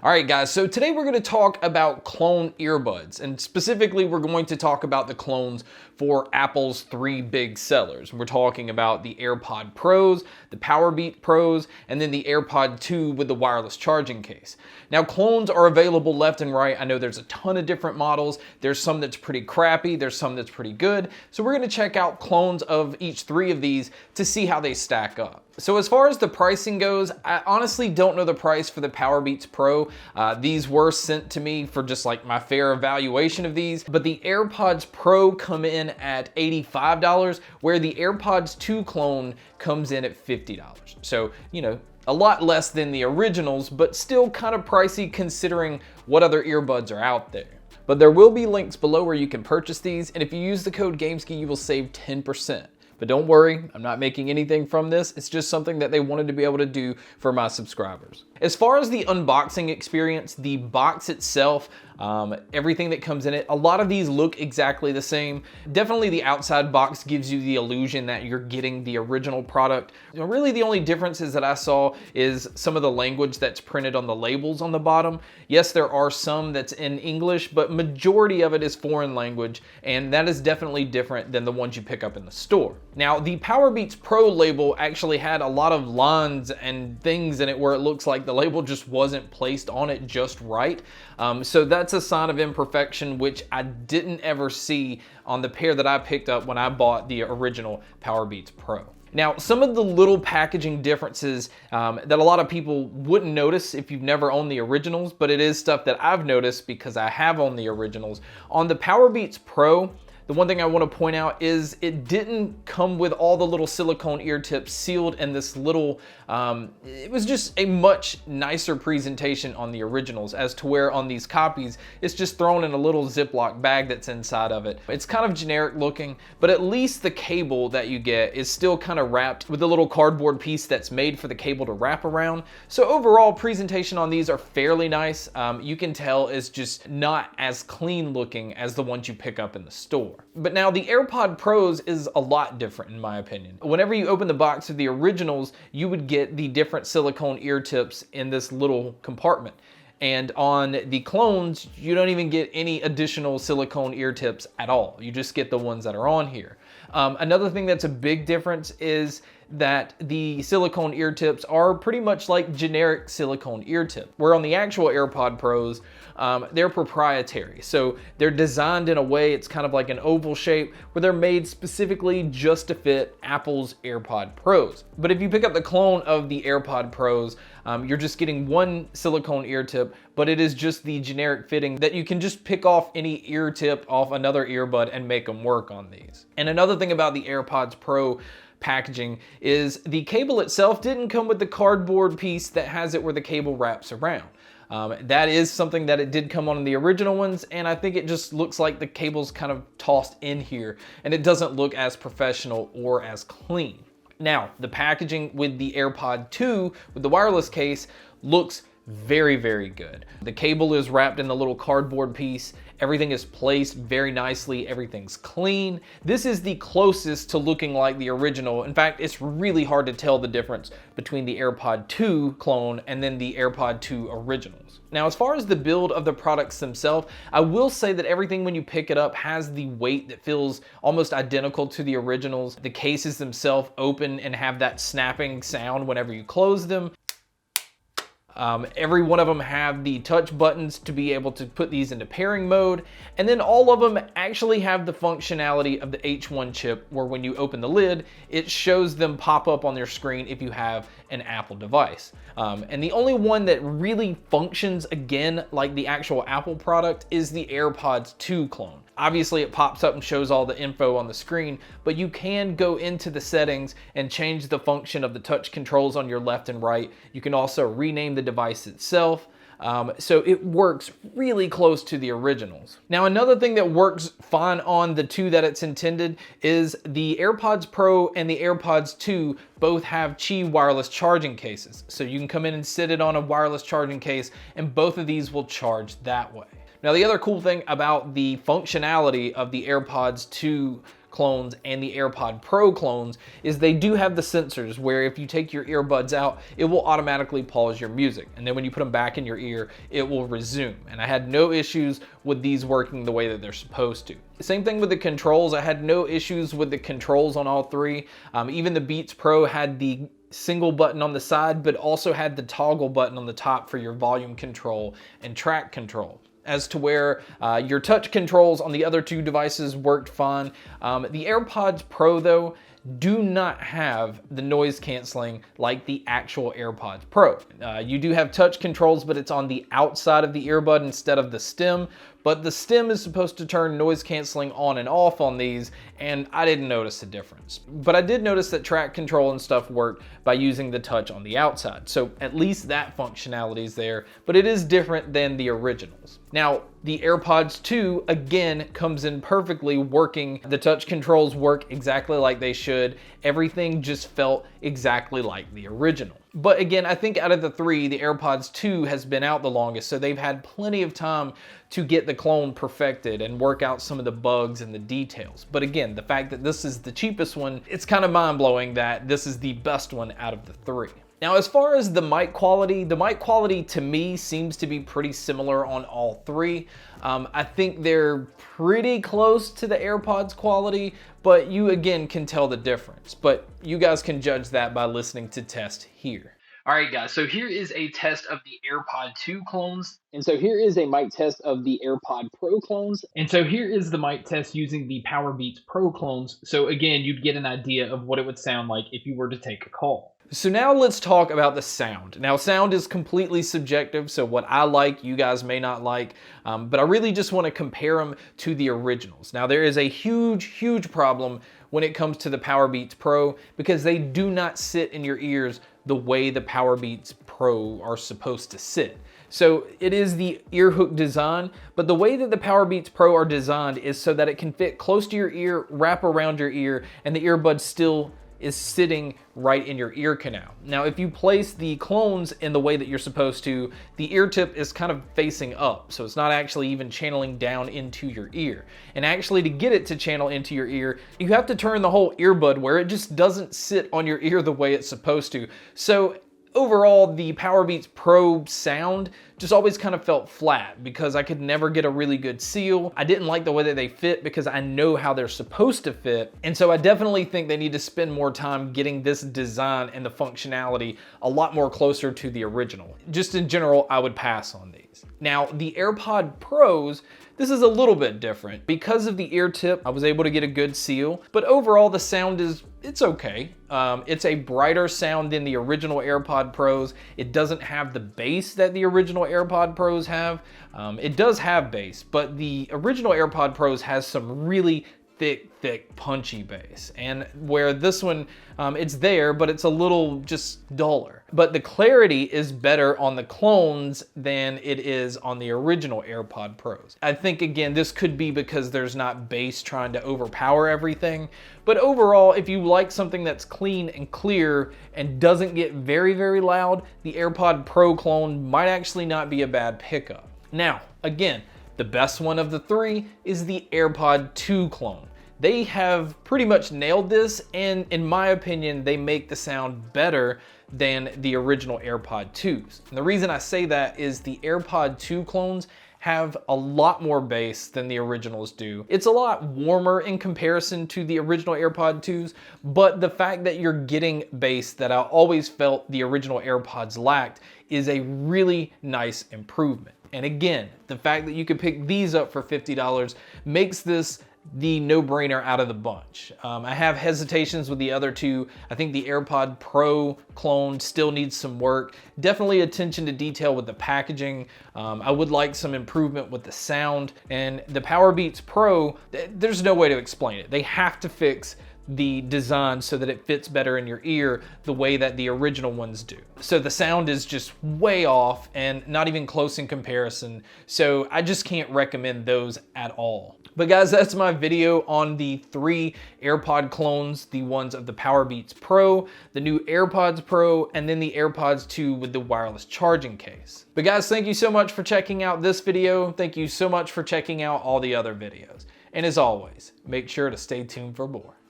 All right, guys, so today we're going to talk about clone earbuds, and specifically we're going to talk about the clones for Apple's three big sellers. We're talking about the AirPod Pros, the Powerbeats Pros, and then the AirPod 2 with the wireless charging case. Now, clones are available left and right. I know there's a ton of different models. There's some that's pretty crappy, there's some that's pretty good. So we're going to check out clones of each three of these to see how they stack up. So as far as the pricing goes, I honestly don't know the price for the Powerbeats Pro. These were sent to me for just like my fair evaluation of these, but the AirPods Pro come in at $85, where the AirPods 2 clone comes in at $50. So, you know, a lot less than the originals, but still kind of pricey considering what other earbuds are out there. But there will be links below where you can purchase these, and if you use the code GameSki, you will save 10%. But don't worry, I'm not making anything from this. It's just something that they wanted to be able to do for my subscribers. As far as the unboxing experience, the box itself, everything that comes in it, a lot of these look exactly the same. Definitely the outside box gives you the illusion that you're getting the original product. Really the only differences that I saw is some of the language that's printed on the labels on the bottom. Yes, there are some that's in English, but majority of it is foreign language, and that is definitely different than the ones you pick up in the store. Now, the Powerbeats Pro label actually had a lot of lines and things in it where it looks like the label just wasn't placed on it just right. So that's a sign of imperfection, which I didn't ever see on the pair that I picked up when I bought the original Powerbeats Pro. Now, some of the little packaging differences that a lot of people wouldn't notice if you've never owned the originals, but it is stuff that I've noticed because I have owned the originals. On the Powerbeats Pro, the one thing I want to point out is it didn't come with all the little silicone ear tips sealed in this little, it was just a much nicer presentation on the originals, as to where on these copies, it's just thrown in a little Ziploc bag that's inside of it. It's kind of generic looking, but at least the cable that you get is still kind of wrapped with a little cardboard piece that's made for the cable to wrap around. So overall, presentation on these are fairly nice. You can tell it's just not as clean looking as the ones you pick up in the store. But now the AirPod Pros is a lot different in my opinion. Whenever you open the box of the originals, you would get the different silicone ear tips in this little compartment. And on the clones, you don't even get any additional silicone ear tips at all. You just get the ones that are on here. Another thing that's a big difference is that the silicone ear tips are pretty much like generic silicone ear tip, where on the actual AirPod Pros, they're proprietary. So they're designed in a way, it's kind of like an oval shape, where they're made specifically just to fit Apple's AirPod Pros. But if you pick up the clone of the AirPod Pros, you're just getting one silicone ear tip, but it is just the generic fitting that you can just pick off any ear tip off another earbud and make them work on these. And another thing about the AirPods Pro packaging is the cable itself didn't come with the cardboard piece that has it where the cable wraps around. That is something that it did come on in the original ones, and I think it just looks like the cable's kind of tossed in here, and it doesn't look as professional or as clean. Now, the packaging with the AirPod 2 with the wireless case looks very, very good. The cable is wrapped in the little cardboard piece. Everything is placed very nicely. Everything's clean. This is the closest to looking like the original. In fact, it's really hard to tell the difference between the AirPod 2 clone and then the AirPod 2 originals. Now, as far as the build of the products themselves, I will say that everything when you pick it up has the weight that feels almost identical to the originals. The cases themselves open and have that snapping sound whenever you close them. Every one of them have the touch buttons to be able to put these into pairing mode, and then all of them actually have the functionality of the H1 chip, where when you open the lid, it shows them pop up on your screen if you have an Apple device. And the only one that really functions again like the actual Apple product is the AirPods 2 clone. Obviously it pops up and shows all the info on the screen, but you can go into the settings and change the function of the touch controls on your left and right. You can also rename the device itself. So it works really close to the originals. Now, another thing that works fine on the two that it's intended is the AirPods Pro and the AirPods 2 both have Qi wireless charging cases. So you can come in and sit it on a wireless charging case, and both of these will charge that way. Now, the other cool thing about the functionality of the AirPods 2 clones and the AirPod Pro clones is they do have the sensors where if you take your earbuds out, it will automatically pause your music. And then when you put them back in your ear, it will resume. And I had no issues with these working the way that they're supposed to. Same thing with the controls. I had no issues with the controls on all three. Even the Beats Pro had the single button on the side, but also had the toggle button on the top for your volume control and track control. As to where your touch controls on the other two devices worked fine. The AirPods Pro though, do not have the noise canceling like the actual AirPods Pro. You do have touch controls, but it's on the outside of the earbud instead of the stem. But the stem is supposed to turn noise canceling on and off on these, and I didn't notice a difference. But I did notice that track control and stuff worked by using the touch on the outside. So at least that functionality is there, but it is different than the originals. Now, the AirPods 2, again, comes in perfectly working. The touch controls work exactly like they should. Everything just felt exactly like the original. But again, I think out of the three, the AirPods 2 has been out the longest, so they've had plenty of time to get the clone perfected and work out some of the bugs and the details. But again, the fact that this is the cheapest one, it's kind of mind-blowing that this is the best one out of the three. Now, as far as the mic quality to me seems to be pretty similar on all three. I think they're pretty close to the AirPods quality, but you again can tell the difference. But you guys can judge that by listening to test here. All right, guys, so here is a test of the AirPod 2 clones. And so here is a mic test of the AirPod Pro clones. And so here is the mic test using the Powerbeats Pro clones. So again, you'd get an idea of what it would sound like if you were to take a call. So now let's talk about the sound. Now, sound is completely subjective, so what I like, you guys may not like, but I really just want to compare them to the originals. Now, there is a huge problem when it comes to the Powerbeats Pro because they do not sit in your ears the way the Powerbeats Pro are supposed to sit. So it is the ear hook design, but the way that the Powerbeats Pro are designed is so that it can fit close to your ear, wrap around your ear, and the earbud still is sitting right in your ear canal. Now, if you place the clones in the way that you're supposed to, the ear tip is kind of facing up, so it's not actually even channeling down into your ear. And actually, to get it to channel into your ear, you have to turn the whole earbud where it just doesn't sit on your ear the way it's supposed to. So overall, the Powerbeats Pro sound just always kind of felt flat because I could never get a really good seal. I didn't like the way that they fit because I know how they're supposed to fit. And so I definitely think they need to spend more time getting this design and the functionality a lot more closer to the original. Just in general, I would pass on these. Now, the AirPod Pros, this is a little bit different. Because of the ear tip, I was able to get a good seal, but overall the sound it's okay. It's a brighter sound than the original AirPod Pros. It doesn't have the bass that the original AirPod Pros have. It does have bass, but the original AirPod Pros has some really thick, punchy bass. And where this one, it's there, but it's a little just duller. But the clarity is better on the clones than it is on the original AirPod Pros. I think, again, this could be because there's not bass trying to overpower everything. But overall, if you like something that's clean and clear and doesn't get very loud, the AirPod Pro clone might actually not be a bad pickup. Now, again, the best one of the three is the AirPod 2 clone. They have pretty much nailed this, and in my opinion, they make the sound better than the original AirPod 2s. And the reason I say that is the AirPod 2 clones have a lot more bass than the originals do. It's a lot warmer in comparison to the original AirPod 2s, but the fact that you're getting bass that I always felt the original AirPods lacked is a really nice improvement. And again, the fact that you could pick these up for $50 makes this the no-brainer out of the bunch. I have hesitations with the other two. I think the AirPod Pro clone still needs some work. Definitely attention to detail with the packaging. I would like some improvement with the sound. And the Powerbeats Pro, there's no way to explain it. They have to fix the design so that it fits better in your ear the way that the original ones do. So the sound is just way off and not even close in comparison. So I just can't recommend those at all. But guys, that's my video on the 3 AirPod clones, the ones of the Powerbeats Pro, the new AirPods Pro, and then the AirPods 2 with the wireless charging case. But guys, thank you so much for checking out this video. Thank you so much for checking out all the other videos. And as always, make sure to stay tuned for more.